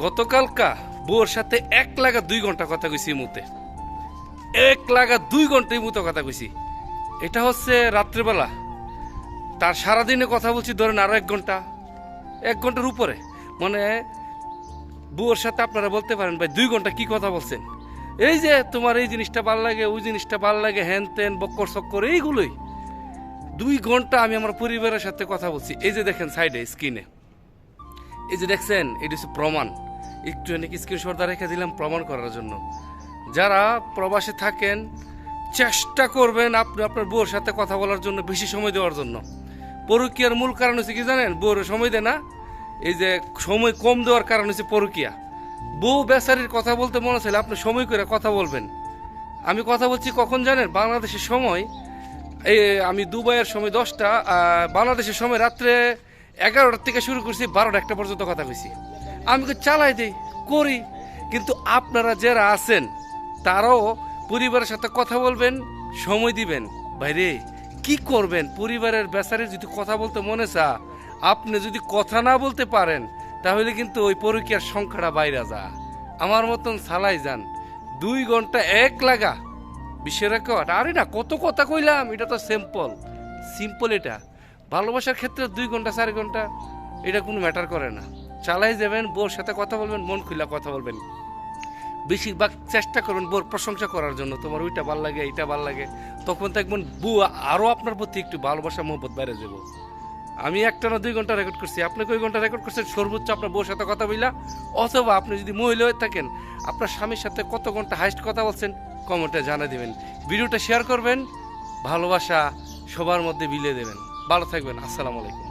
গতকালকা বউর সাথে 1 লাগা 2 ঘন্টা কথা কইছি মুতে। 1 লাগা 2 ঘন্টা মুতে কথা কইছি। এটা হচ্ছে রাত্রেবেলা। তার সারাদিনে কথা বলছি ধরেন আরো 1 ঘন্টা, 1 ঘন্টার উপরে। মানে বউর সাথে আপনারা বলতে পারেন ভাই 2 ঘন্টা কি কথা বলছেন। এই যে তোমার এই জিনিসটা ভাল লাগে, ওই জিনিসটা ভাল লাগে, হ্যান ত্যান বক্কর চক্কর এইগুলোই 2 ঘন্টা আমি আমার পরিবারের সাথে কথা বলছি। এই যে দেখেন সাইডে স্ক্রিনে, এই যে দেখছেন এটা হচ্ছে প্রমাণ। একটু অনেক স্ক্রিনশট রেখে দিলাম প্রমাণ করার জন্য। যারা প্রবাসে থাকেন চেষ্টা করবেন আপনি আপনার বউর সাথে কথা বলার জন্য, বেশি সময় দেওয়ার জন্য। পরকীয়ার মূল কারণ হচ্ছে কি জানেন? বউর সময় দেয় না। এই যে সময় কম দেওয়ার কারণ হচ্ছে পরকীয়া। বউ বেচারির কথা বলতে মনে চাইলে আপনি সময় করে কথা বলবেন। আমি কথা বলছি কখন জানেন? বাংলাদেশের সময় এই আমি দুবাইয়ের সময় 10টা, বাংলাদেশের সময় রাত্রে 11টার থেকে শুরু করছি, 12টা 1টা পর্যন্ত কথা কইছি। আমি চালাই দিই করি, কিন্তু আপনারা যারা আছেন তারাও পরিবারের সাথে কথা বলবেন, সময় দিবেন। বাইরে কি করবেন? পরিবারের বেচারের যদি কথা বলতে মনে চা, আপনি যদি কথা না বলতে পারেন তাহলে কিন্তু ওই পরকীয়ার সংখ্যাটা বাইরে যা। আমার মতন চালাই যান। 2 ঘন্টা 1 লাগা বিশ্বের রেকর্ড। আরে না কত কথা কইলাম, এটা তো সিম্পল। এটা ভালোবাসার ক্ষেত্রে 2 ঘন্টা 4 ঘন্টা এটা কোনো ম্যাটার করে না। চালাই যাবেন, বোর সাথে কথা বলবেন, মন খুলে কথা বলবেন। বেশিরভাগ চেষ্টা করবেন বোর প্রশংসা করার জন্য, তোমার ওইটা ভাল লাগে, এইটা ভাল লাগে। তখন দেখবেন বউ আরও আপনার প্রতি একটু ভালোবাসা মহব্বত বাইরে যাব। আমি 1 টানা 2 ঘন্টা রেকর্ড করছি, আপনি কই ঘন্টা রেকর্ড করছেন সর্বোচ্চ আপনার বউর সাথে কথা বইলা? অথবা আপনি যদি মহিলা হয়ে থাকেন আপনার স্বামীর সাথে কত ঘন্টা হাইস্ট কথা বলছেন কমেন্টে জানিয়ে দেবেন। ভিডিওটা শেয়ার করবেন, ভালোবাসা সবার মধ্যে বিলিয়ে দেবেন। ভালো থাকবেন। আসসালামু আলাইকুম।